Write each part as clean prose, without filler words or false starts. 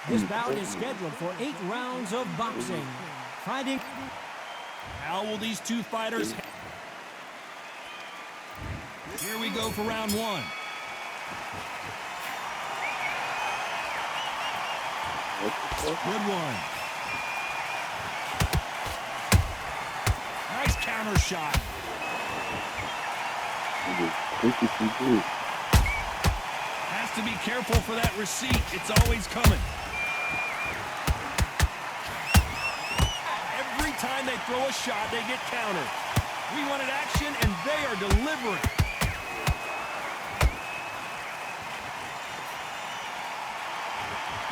This bout is scheduled for 8 rounds of boxing. Fighting. How will these two fighters... Here we go for round one. Good one. Nice counter shot. Has to be careful for that receipt. It's always coming. Every time they throw a shot, they get countered. We wanted action, and they are delivering.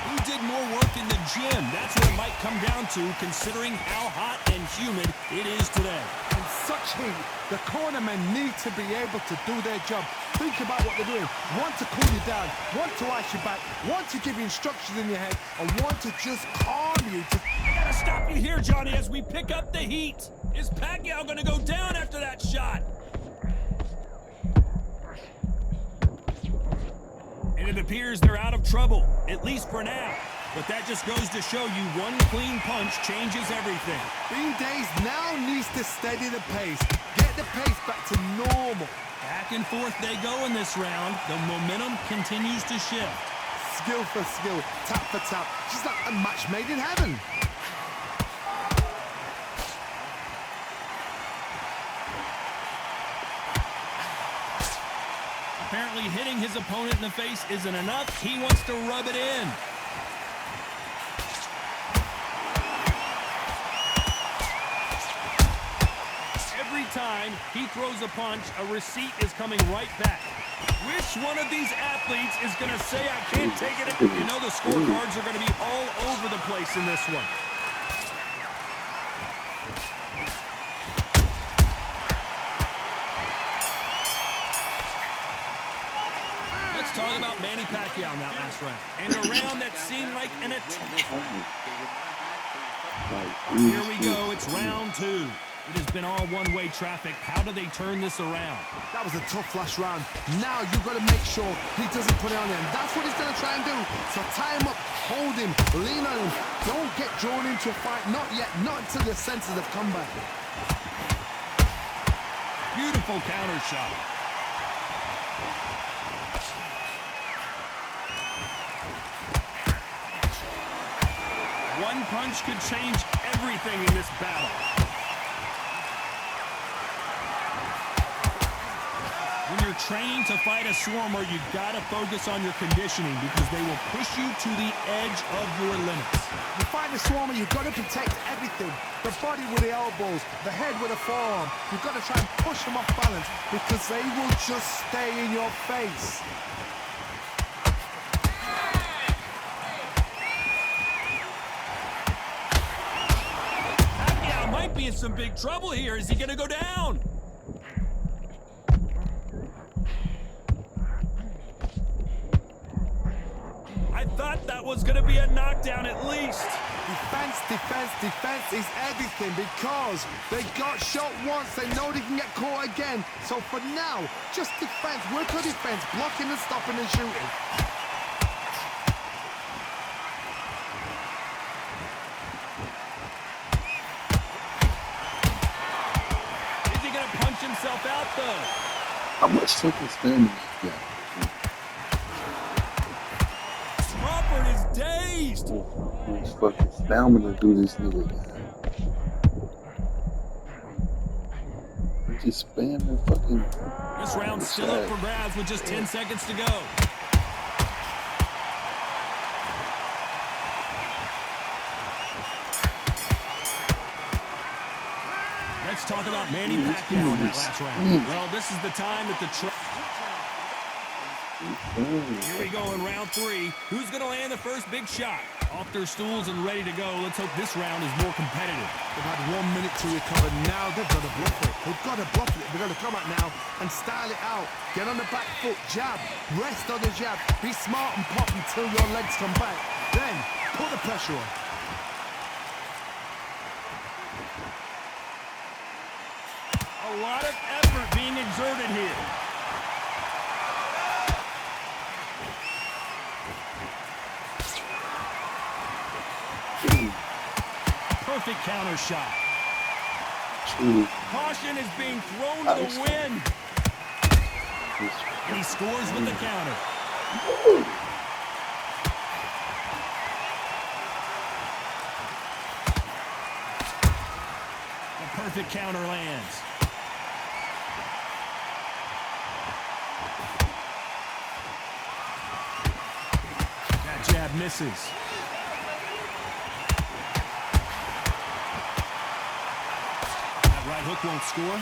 Who did more work in the gym? That's what it might come down to, considering how hot and humid it is today. In such heat, the cornermen need to be able to do their job. Think about what they're doing. One to cool you down, one to ice you back, one to give you instructions in your head, and one to just calm you. I gotta stop you here, Johnny, as we pick up the heat. Is Pacquiao gonna go down after that shot? And it appears they're out of trouble, at least for now. But that just goes to show you one clean punch changes everything. Bean Days now needs to steady the pace. Get the pace back to normal. Back and forth they go in this round. The momentum continues to shift. Skill for skill, tap for tap. Just like a match made in heaven. Apparently hitting his opponent in the face isn't enough. He wants to rub it in. Every time he throws a punch, a receipt is coming right back. Which one of these athletes is going to say, I can't take it? You know the scorecards are going to be all over the place in this one. Let's talk about Manny Pacquiao in that last round. And a round that seemed like an attack. Here we go, it's round two. It has been all one-way traffic. How do they turn this around? That was a tough last round. Now you've got to make sure he doesn't put it on him. That's what he's going to try and do. So tie him up, hold him, lean on him. Don't get drawn into a fight. Not yet. Not until your senses have come back. Beautiful counter shot. One punch could change everything in this battle. When you're training to fight a swarmer, you've got to focus on your conditioning because they will push you to the edge of your limits. You fight a swarmer, you've got to protect everything. The body with the elbows, the head with the forearm. You've got to try and push them off balance because they will just stay in your face. Pacquiao might be in some big trouble here. Is he going to go down? I thought that was going to be a knockdown at least. Defense, defense, defense is everything because they got shot once. They know they can get caught again. So for now, just defense. Work on defense, blocking and stopping and shooting. Is he going to punch himself out, though? How much fucking stamina you got? Crawford is dazed. He's fucking stamina to do this nigga. He just spamming fucking. This round's still up for grabs with just 10 seconds to go. Let's talk about Manny Pacquiao in that last round. Well, this is the time that the Here we go in round three. Who's going to land the first big shot? Off their stools and ready to go. Let's hope this round is more competitive. They've had 1 minute to recover. Now they've got to bluff it. They've got to bluff it. They've got to come out now and style it out. Get on the back foot, jab. Rest on the jab. Be smart and pop until your legs come back. Then put the pressure on. A lot of effort being exerted here. Perfect counter shot. Caution is being thrown to the wind. And he scores with the counter. The perfect counter lands. That jab misses. Right hook won't score.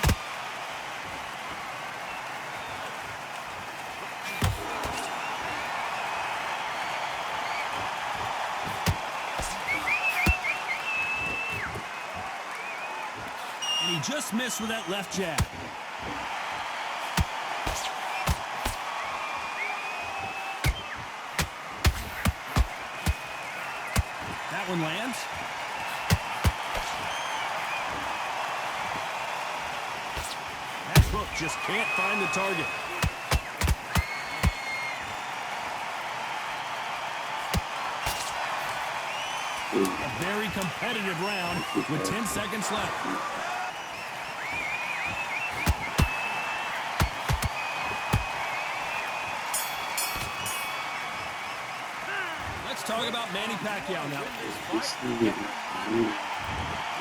And he just missed with that left jab. That one lands. Hook just can't find the target. A very competitive round with 10 seconds left. Let's talk about Manny Pacquiao now.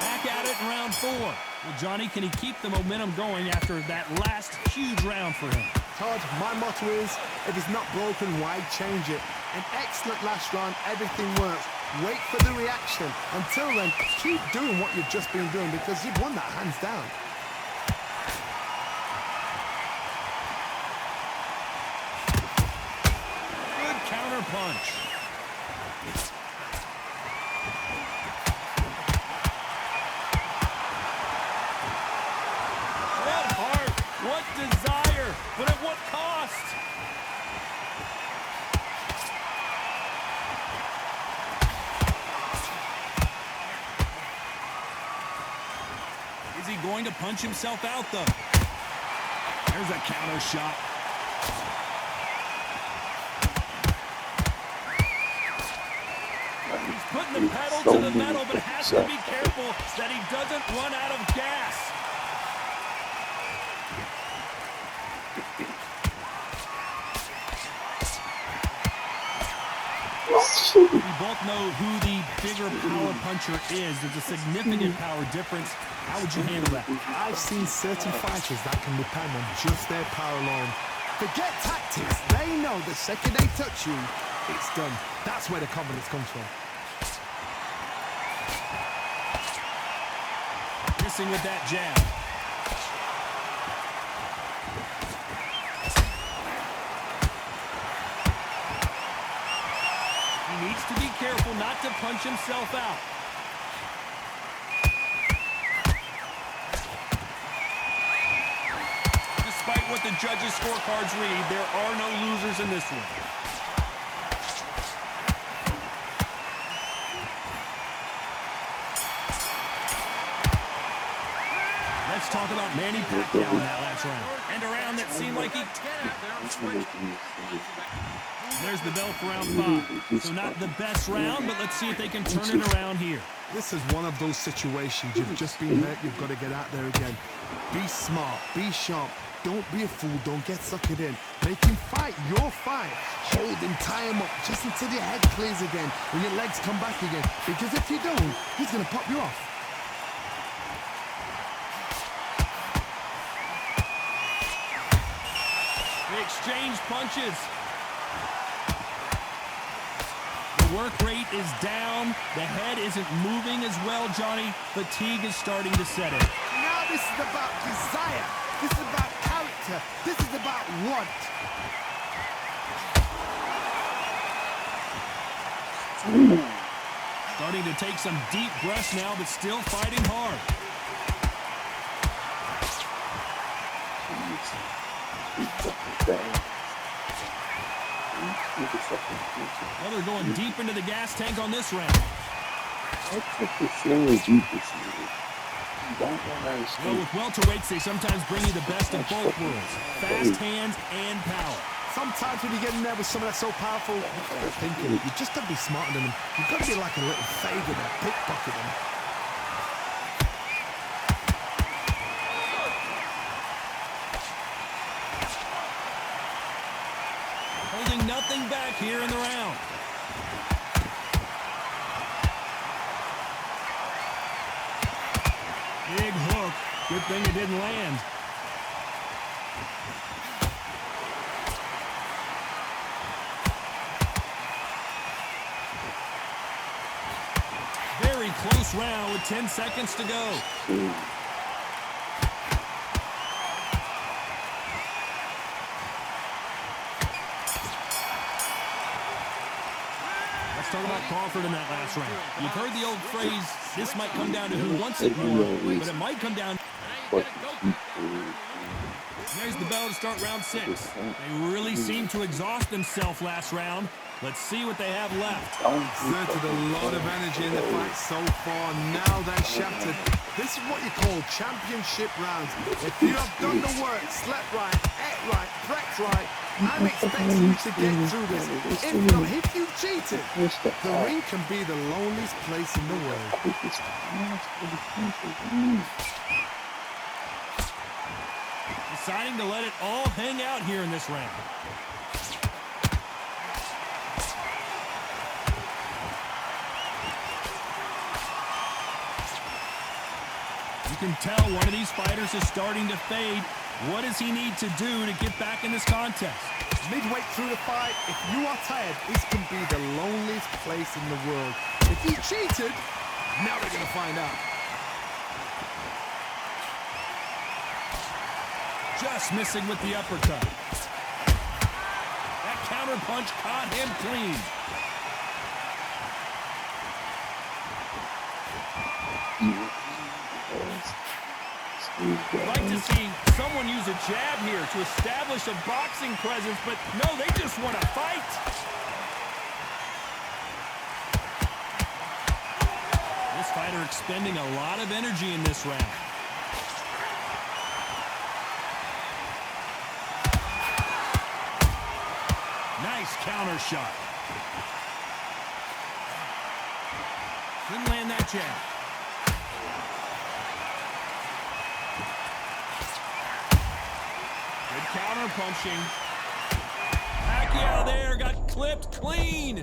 Back at it in round 4. Well, Johnny, can he keep the momentum going after that last huge round for him? Todd, my motto is, if it's not broken, why change it? An excellent last round, everything works. Wait for the reaction. Until then, keep doing what you've just been doing because you've won that hands down. Good counter punch. What desire, but at what cost? Is he going to punch himself out, though? There's a counter shot. He's putting the pedal to the metal, but has to be careful that he doesn't run out of gas. We both know who the bigger power puncher is. There's a significant power difference. How would you handle that? I've seen certain fighters that can depend on just their power alone. Forget tactics. They know the second they touch you, it's done. That's where the confidence comes from. Missing with that jab. He needs to be careful not to punch himself out. Despite what the judges' scorecards read, there are no losers in this one. Let's talk about Manny Pacquiao in that last round. And a round that seemed like he... There's the bell for round 5. So not the best round, but let's see if they can turn it around here. This is one of those situations. You've just been hurt. You've got to get out there again. Be smart. Be sharp. Don't be a fool. Don't get suckered in. Make him fight your fight. Hold him, tie him up just until your head clears again and your legs come back again. Because if you don't, he's going to pop you off. They exchange punches. The work rate is down. The head isn't moving as well, Johnny. Fatigue is starting to set in. Now this is about desire. This is about character. This is about want. Starting to take some deep breaths now, but still fighting hard. Well, they're going deep into the gas tank on this round. Well, with welterweights, they sometimes bring you the best of both worlds. Fast hands and power. Sometimes when you get in there with someone that's so powerful, you're thinking, you just got to be smarter than them. You've got to be like a little Fagin and pickpocket them. Holding nothing back here in the round. Big hook. Good thing it didn't land. Very close round with 10 seconds to go. Let's talk about Crawford in that last round. You've heard the old phrase, this might come down to who wants it more, but it might come down. There's the bell to start round 6. They really seemed to exhaust themselves last round. Let's see what they have left. Exerted a lot of energy in the fight so far. Now they're shattered. This is what you call championship rounds. If you have done the work, slept right, ate right, prepped right, I'm expecting you to get through this. If not, if you cheated, the ring can be the loneliest place in the world. Deciding to let it all hang out here in this round. You can tell one of these fighters is starting to fade. What does he need to do to get back in this contest? Midway through the fight, if you are tired, this can be the loneliest place in the world. If he cheated, now they're going to find out. Just missing with the uppercut. That counter punch caught him clean. I'd like to see someone use a jab here to establish a boxing presence, but no, they just want to fight. This fighter expending a lot of energy in this round. Nice counter shot. Couldn't land that jab. Good counter punching. Pacquiao there got clipped clean.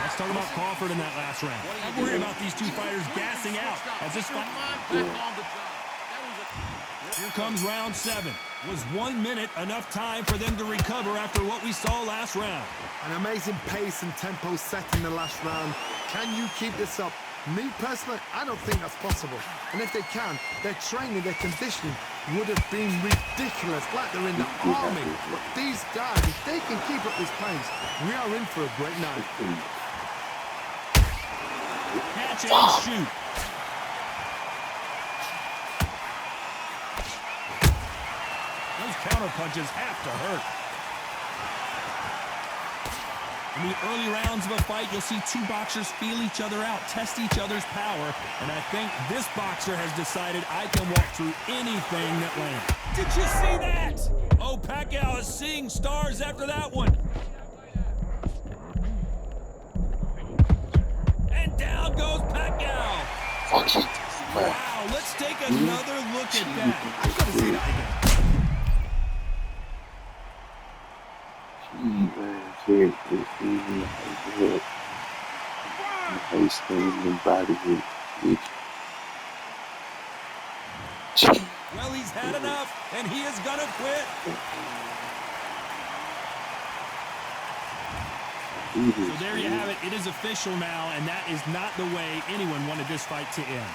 Let's talk about Crawford in that last round. I'm worried about these two fighters gassing out as this fight. Here comes round 7. Was 1 minute enough time for them to recover after what we saw last round? An amazing pace and tempo set in the last round. Can you keep this up? Me personally, I don't think that's possible. And if they can, their training, their conditioning would have been ridiculous, like they're in the army. But these guys, if they can keep up this pace, we are in for a great night. Catch and shoot. Those counter punches have to hurt. In the early rounds of a fight, you'll see two boxers feel each other out, test each other's power, and I think this boxer has decided I can walk through anything that lands. Did you see that? Oh, Pacquiao is seeing stars after that one. And down goes Pacquiao. Wow, let's take another look at that. I've got to see that again. Well, he's had enough, and he is gonna quit. So there you have it. It is official now, and that is not the way anyone wanted this fight to end.